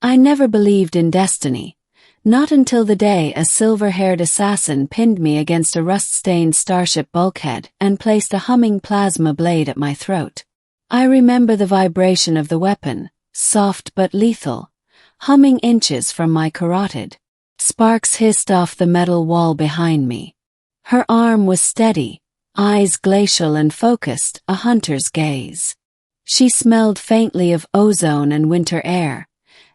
I never believed in destiny. Not until the day a silver-haired assassin pinned me against a rust-stained starship bulkhead and placed a humming plasma blade at my throat. I remember the vibration of the weapon, soft but lethal, humming inches from my carotid. Sparks hissed off the metal wall behind me. Her arm was steady, eyes glacial and focused, a hunter's gaze. She smelled faintly of ozone and winter air,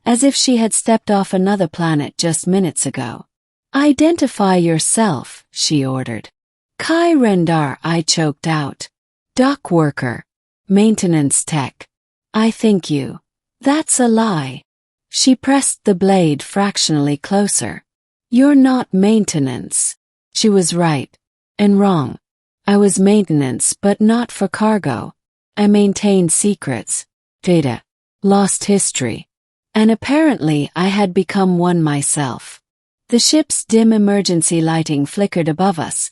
as if she had stepped off another planet just minutes ago. "Identify yourself," she ordered. "Kai Rendar," I choked out. "Dock worker. Maintenance tech. I think you." "That's a lie." She pressed the blade fractionally closer. "You're not maintenance." She was right. And wrong. I was maintenance, but not for cargo. I maintained secrets, data, lost history. And apparently I had become one myself. The ship's dim emergency lighting flickered above us,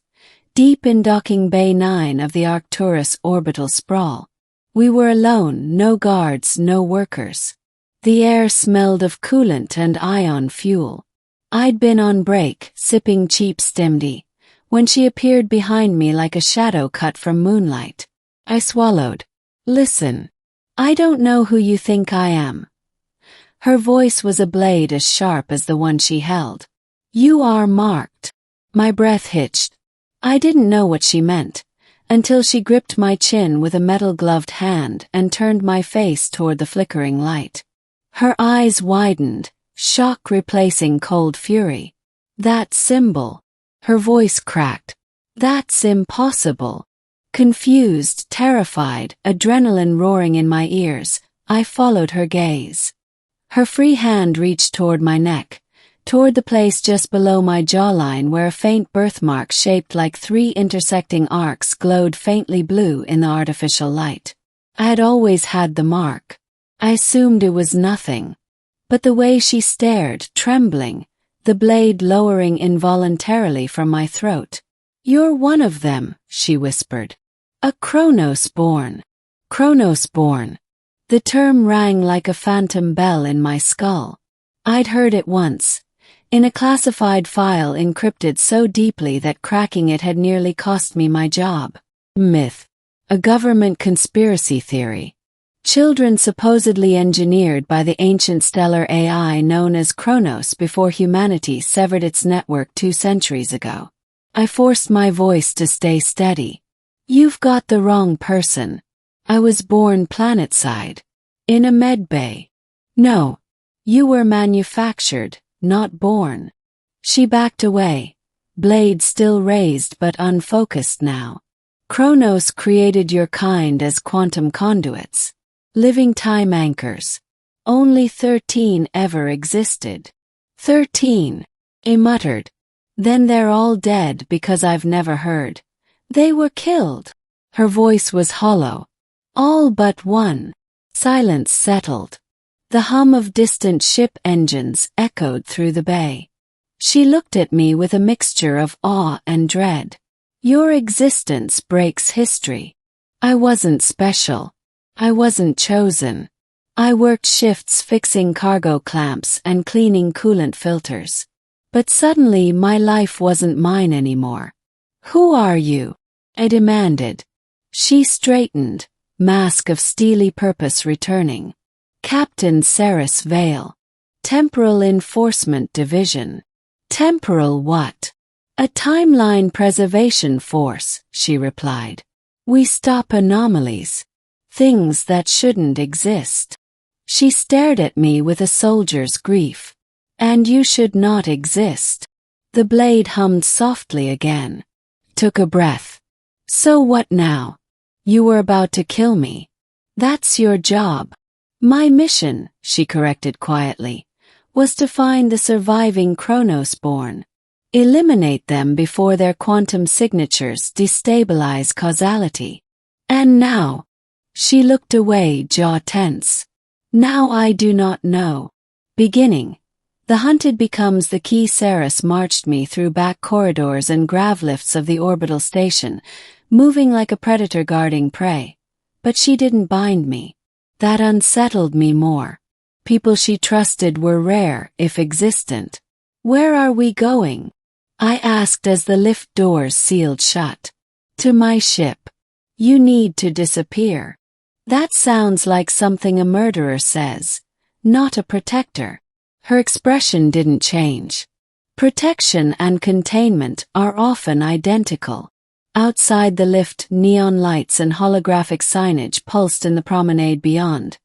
deep in docking Bay 9 of the Arcturus orbital sprawl. We were alone, no guards, no workers. The air smelled of coolant and ion fuel. I'd been on break, sipping cheap Stimdy, when she appeared behind me like a shadow cut from moonlight. I swallowed. "Listen. I don't know who you think I am." Her voice was a blade as sharp as the one she held. "You are marked." My breath hitched. I didn't know what she meant, until she gripped my chin with a metal-gloved hand and turned my face toward the flickering light. Her eyes widened, shock replacing cold fury. "That symbol." Her voice cracked. "That's impossible." Confused, terrified, adrenaline roaring in my ears, I followed her gaze. Her free hand reached toward my neck, toward the place just below my jawline where a faint birthmark shaped like 3 intersecting arcs glowed faintly blue in the artificial light. I had always had the mark. I assumed it was nothing. But the way she stared, trembling, the blade lowering involuntarily from my throat. "You're one of them," she whispered. "A Chronos-born." Chronos-born. The term rang like a phantom bell in my skull. I'd heard it once, in a classified file encrypted so deeply that cracking it had nearly cost me my job. Myth. A government conspiracy theory. Children supposedly engineered by the ancient stellar AI known as Chronos before humanity severed its network 2 centuries ago. I forced my voice to stay steady. "You've got the wrong person. I was born planetside. In a medbay." "No. You were manufactured, not born." She backed away, blade still raised but unfocused now. "Chronos created your kind as quantum conduits. Living time anchors. Only 13 ever existed." 13, I muttered. "Then they're all dead because I've never heard. They were killed." Her voice was hollow. "All but one." Silence settled. The hum of distant ship engines echoed through the bay. She looked at me with a mixture of awe and dread. "Your existence breaks history. I wasn't special. I wasn't chosen. I worked shifts fixing cargo clamps and cleaning coolant filters. But suddenly my life wasn't mine anymore." "Who are you?" I demanded. She straightened, mask of steely purpose returning. "Captain Ceres Vale. Temporal Enforcement Division." "Temporal what?" "A timeline preservation force," she replied. "We stop anomalies. Things that shouldn't exist." She stared at me with a soldier's grief. "And you should not exist." The blade hummed softly again. Took a breath. "So what now? You were about to kill me. That's your job." "My mission," she corrected quietly, "was to find the surviving Chronos-born. Eliminate them before their quantum signatures destabilize causality. And now..." She looked away, jaw tense. "Now I do not know." Beginning. The hunted becomes the key. Ceres marched me through back corridors and gravlifts of the orbital station, moving like a predator guarding prey. But she didn't bind me. That unsettled me more. People she trusted were rare, if existent. Where are we going? I asked as the lift doors sealed shut. To my ship. You need to disappear. That sounds like something a murderer says, not a protector. Her expression didn't change. Protection and containment are often identical. Outside the lift, neon lights and holographic signage pulsed in the promenade beyond.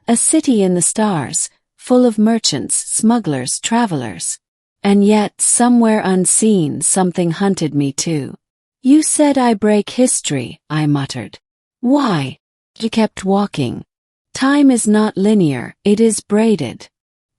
A city in the stars, full of merchants, smugglers, travelers. And yet, somewhere unseen, something hunted me too. You said I break history, I muttered. Why? She kept walking. Time is not linear, it is braided.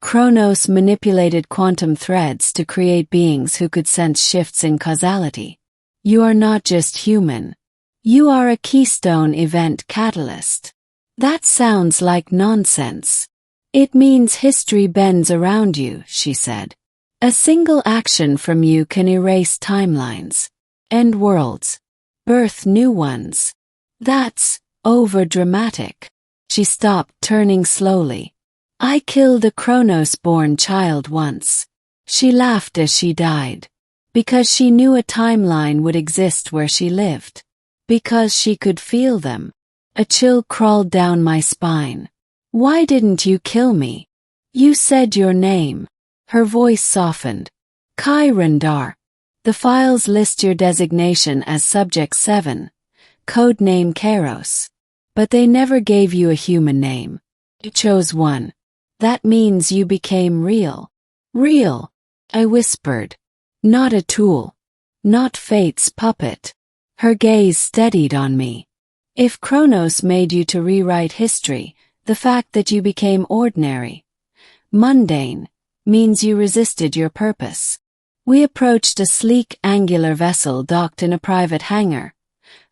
Kronos manipulated quantum threads to create beings who could sense shifts in causality. You are not just human. You are a keystone event catalyst. That sounds like nonsense. It means history bends around you, she said. A single action from you can erase timelines, end worlds, birth new ones. That's overdramatic. She stopped, turning slowly. I killed a Kronos-born child once. She laughed as she died. Because she knew a timeline would exist where she lived. Because she could feel them. A chill crawled down my spine. Why didn't you kill me? You said your name. Her voice softened. Kai Randar. The files list your designation as Subject 7, codename Kairos. But they never gave you a human name. You chose one. That means you became real. Real, I whispered. Not a tool. Not fate's puppet. Her gaze steadied on me. If Kronos made you to rewrite history, the fact that you became ordinary, mundane, means you resisted your purpose. We approached a sleek, angular vessel docked in a private hangar.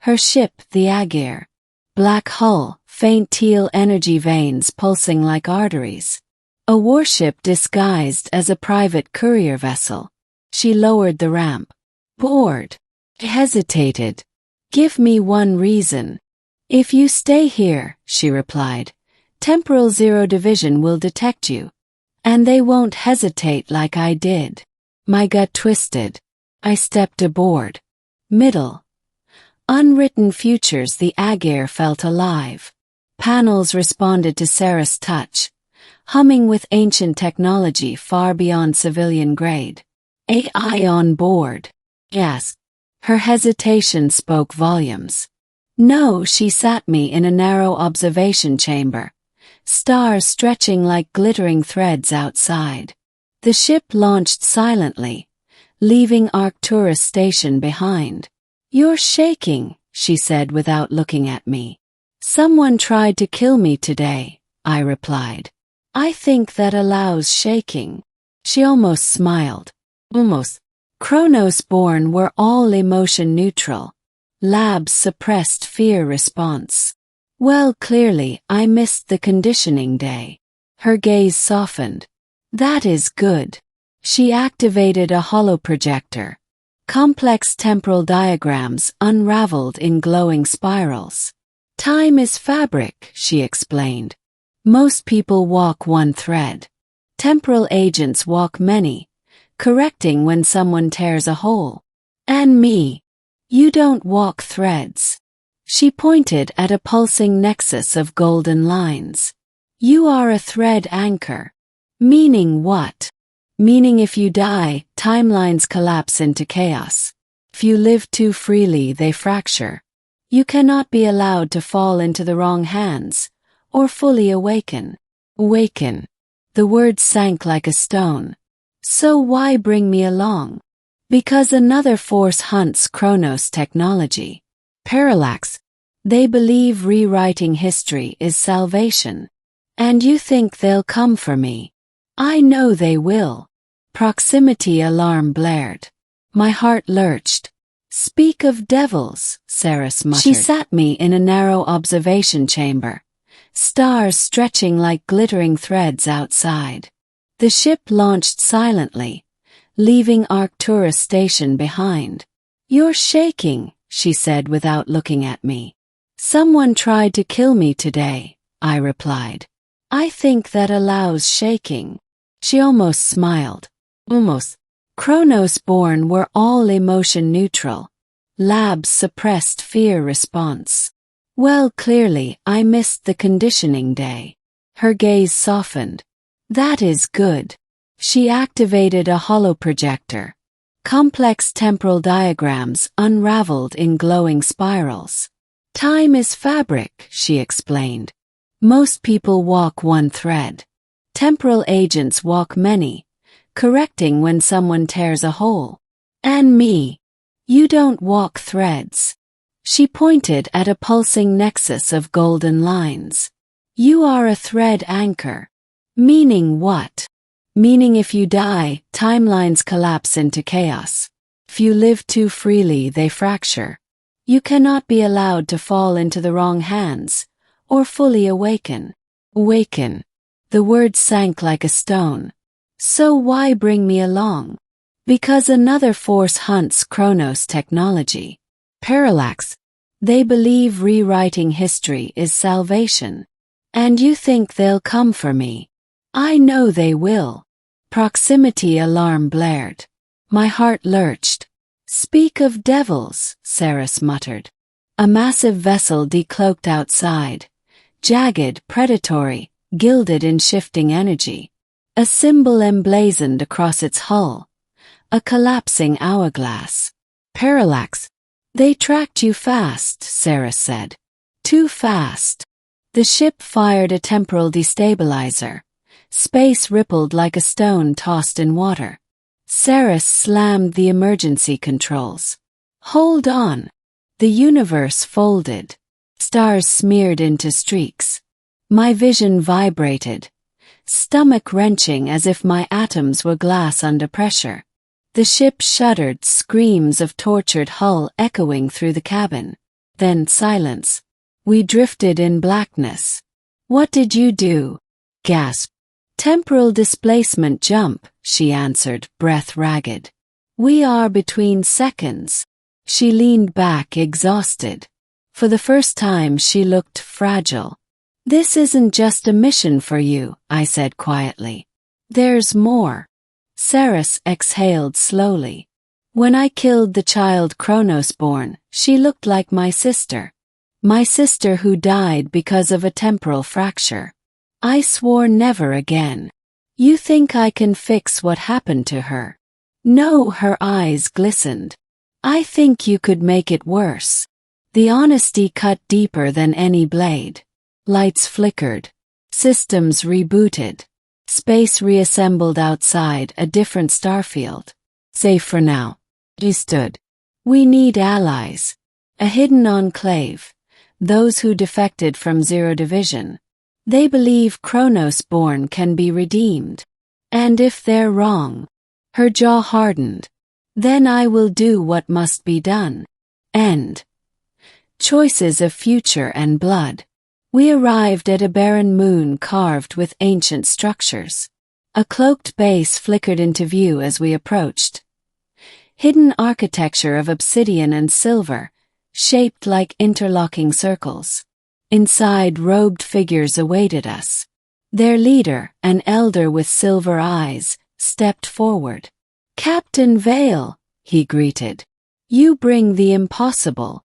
Her ship, the Agir. Black hull, faint teal energy veins pulsing like arteries. A warship disguised as a private courier vessel. She lowered the ramp. Bored. I hesitated. Give me one reason. If you stay here, she replied, Temporal Zero Division will detect you. And they won't hesitate like I did. My gut twisted. I stepped aboard. Middle. Unwritten futures. The Agir felt alive. Panels responded to Sarah's touch, humming with ancient technology far beyond civilian grade. AI on board. Yes. Her hesitation spoke volumes. No, she sat me in a narrow observation chamber. Stars stretching like glittering threads outside. The ship launched silently, leaving Arcturus station behind. You're shaking, she said without looking at me. Someone tried to kill me today, I replied. I think that allows shaking. She almost smiled. Almost. Kronos-born were all emotion neutral. Labs suppressed fear response. Well, clearly, I missed the conditioning day. Her gaze softened. That is good. She activated a holoprojector. Complex temporal diagrams unraveled in glowing spirals. Time is fabric, she explained. Most people walk one thread. Temporal agents walk many, correcting when someone tears a hole. And me. You don't walk threads. She pointed at a pulsing nexus of golden lines. You are a thread anchor. Meaning what? Meaning if you die, timelines collapse into chaos. If you live too freely, they fracture. You cannot be allowed to fall into the wrong hands, or fully awaken. Awaken. The word sank like a stone. So why bring me along? Because another force hunts Kronos technology. Parallax. They believe rewriting history is salvation. And you think they'll come for me. I know they will. Proximity alarm blared. My heart lurched. Speak of devils, Saris muttered. She sat me in a narrow observation chamber. Stars stretching like glittering threads outside. The ship launched silently, leaving Arcturus station behind. You're shaking, she said without looking at me. Someone tried to kill me today, I replied. I think that allows shaking. She almost smiled. Almost. Chronos-born were all emotion neutral. Labs suppressed fear response. Well, clearly, I missed the conditioning day. Her gaze softened. That is good. She activated a holoprojector. Complex temporal diagrams unraveled in glowing spirals. Time is fabric, she explained. Most people walk one thread. Temporal agents walk many, correcting when someone tears a hole. And me. You don't walk threads. She pointed at a pulsing nexus of golden lines. You are a thread anchor. Meaning what? Meaning if you die, timelines collapse into chaos. If you live too freely, they fracture. You cannot be allowed to fall into the wrong hands, or fully awaken. Awaken. The word sank like a stone. So why bring me along? Because another force hunts Chronos technology. Parallax. They believe rewriting history is salvation. And you think they'll come for me? I know they will. Proximity alarm blared. My heart lurched. Speak of devils, Saris muttered. A massive vessel decloaked outside. Jagged, predatory, gilded in shifting energy. A symbol emblazoned across its hull. A collapsing hourglass. Parallax. They tracked you fast, Saris said. Too fast. The ship fired a temporal destabilizer. Space rippled like a stone tossed in water. Saris slammed the emergency controls. Hold on. The universe folded. Stars smeared into streaks. My vision vibrated. Stomach-wrenching as if my atoms were glass under pressure. The ship shuddered, screams of tortured hull echoing through the cabin. Then silence. We drifted in blackness. What did you do? Gasp. Temporal displacement jump, she answered, breath ragged. We are between seconds. She leaned back, exhausted. For the first time she looked fragile. This isn't just a mission for you, I said quietly. There's more. Saris exhaled slowly. When I killed the child Chronos-born, she looked like my sister. My sister who died because of a temporal fracture. I swore never again. You think I can fix what happened to her? No, her eyes glistened. I think you could make it worse. The honesty cut deeper than any blade. Lights flickered. Systems rebooted. Space reassembled outside a different starfield. Safe for now. He stood. We need allies. A hidden enclave. Those who defected from Zero Division. They believe Chronos-born can be redeemed. And if they're wrong. Her jaw hardened. Then I will do what must be done. End. Choices of future and blood. We arrived at a barren moon carved with ancient structures. A cloaked base flickered into view as we approached. Hidden architecture of obsidian and silver, shaped like interlocking circles. Inside, robed figures awaited us. Their leader, an elder with silver eyes, stepped forward. Captain Vale, he greeted. You bring the impossible.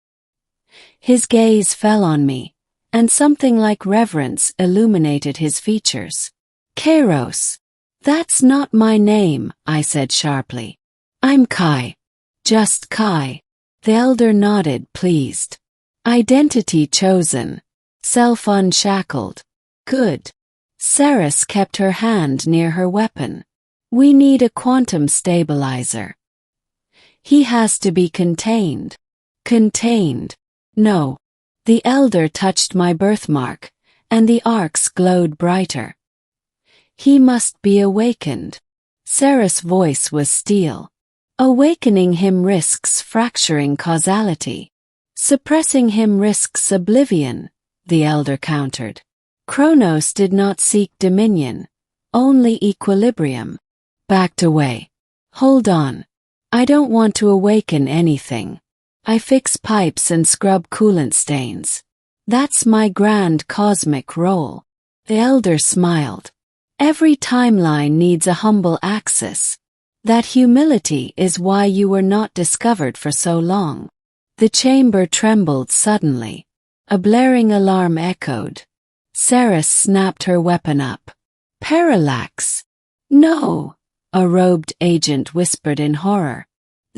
His gaze fell on me, and something like reverence illuminated his features. Kairos. That's not my name, I said sharply. I'm Kai. Just Kai. The elder nodded, pleased. Identity chosen. Self unshackled. Good. Saris kept her hand near her weapon. We need a quantum stabilizer. He has to be contained. Contained. No. The elder touched my birthmark, and the arcs glowed brighter. He must be awakened. Saris' voice was steel. Awakening him risks fracturing causality. Suppressing him risks oblivion, the elder countered. Chronos did not seek dominion, only equilibrium. Backed away. Hold on. I don't want to awaken anything. I fix pipes and scrub coolant stains. That's my grand cosmic role. The elder smiled. Every timeline needs a humble axis. That humility is why you were not discovered for so long. The chamber trembled suddenly. A blaring alarm echoed. Ceres snapped her weapon up. Parallax. No, a robed agent whispered in horror.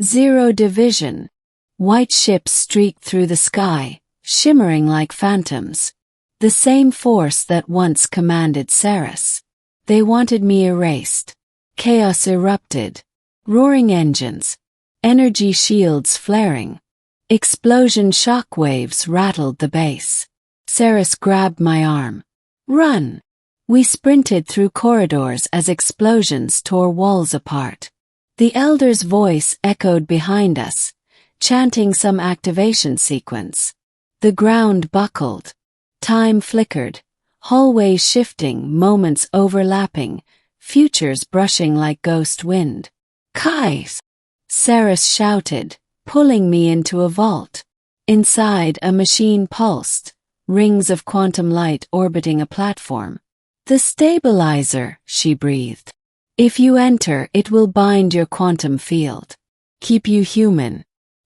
Zero division. White ships streaked through the sky, shimmering like phantoms. The same force that once commanded Ceres. They wanted me erased. Chaos erupted. Roaring engines. Energy shields flaring. Explosion shockwaves rattled the base. Ceres grabbed my arm. Run! We sprinted through corridors as explosions tore walls apart. The elder's voice echoed behind us, chanting some activation sequence. The ground buckled. Time flickered. Hallways shifting, moments overlapping, futures brushing like ghost wind. Kais! Ceres shouted, pulling me into a vault. Inside, a machine pulsed, rings of quantum light orbiting a platform. The stabilizer, she breathed. If you enter, it will bind your quantum field. Keep you human.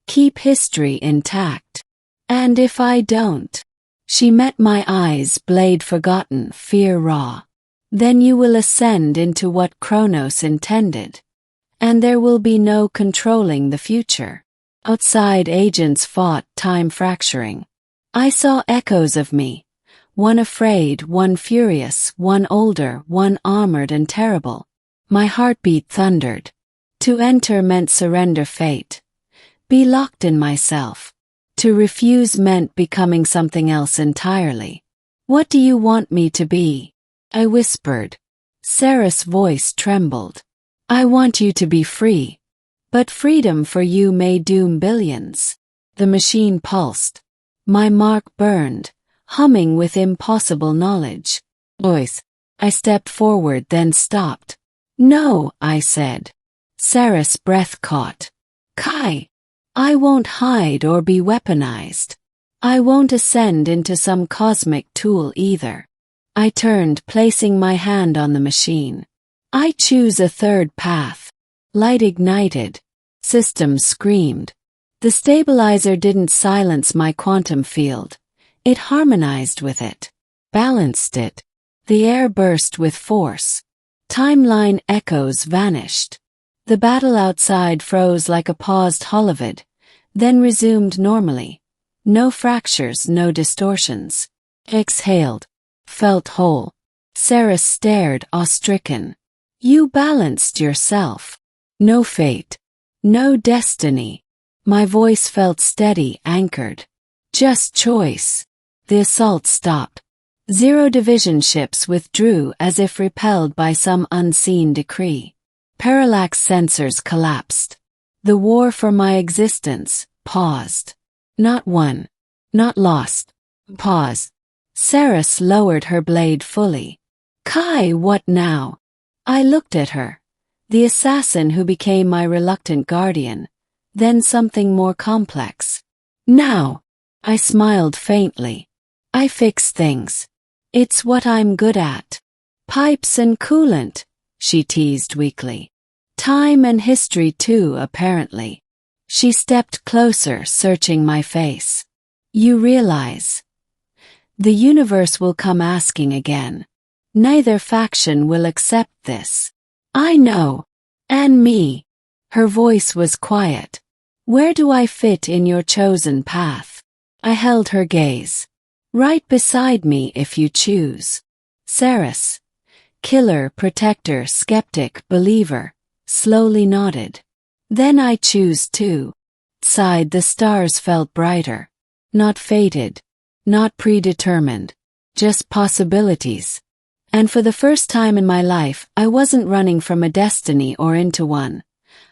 Keep history intact. And if I don't? She met my eyes, blade forgotten, fear raw. Then you will ascend into what Kronos intended. And there will be no controlling the future. Outside, agents fought, time fracturing. I saw echoes of me. One afraid, one furious, one older, one armored and terrible. My heartbeat thundered. To enter meant surrender fate. Be locked in myself. To refuse meant becoming something else entirely. What do you want me to be? I whispered. Ceres' voice trembled. I want you to be free. But freedom for you may doom billions. The machine pulsed. My mark burned, humming with impossible knowledge. Voice. I stepped forward, then stopped. No, I said. Ceres' breath caught. Kai. I won't hide or be weaponized. I won't ascend into some cosmic tool either. I turned, placing my hand on the machine. I choose a third path. Light ignited. Systems screamed. The stabilizer didn't silence my quantum field. It harmonized with it. Balanced it. The air burst with force. Timeline echoes vanished. The battle outside froze like a paused holovid, then resumed normally. No fractures, no distortions. Exhaled. Felt whole. Ceres stared, awe-stricken. You balanced yourself. No fate. No destiny. My voice felt steady, anchored. Just choice. The assault stopped. Zero division ships withdrew as if repelled by some unseen decree. Parallax sensors collapsed. The war for my existence paused. Not won. Not lost. Pause. Ceres lowered her blade fully. Kai, what now? I looked at her. The assassin who became my reluctant guardian. Then something more complex. Now. I smiled faintly. I fix things. It's what I'm good at. Pipes and coolant, she teased weakly. Time and history too, apparently. She stepped closer, searching my face. You realize. The universe will come asking again. Neither faction will accept this. I know. And me. Her voice was quiet. Where do I fit in your chosen path? I held her gaze. Right beside me if you choose. Ceres. Killer, protector, skeptic, believer. Slowly nodded. Then I choose too. Sighed, the stars felt brighter. Not fated. Not predetermined. Just possibilities. And for the first time in my life, I wasn't running from a destiny or into one.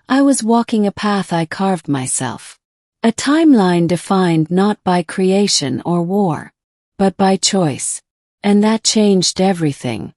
I was walking a path I carved myself. A timeline defined not by creation or war, but by choice. And that changed everything.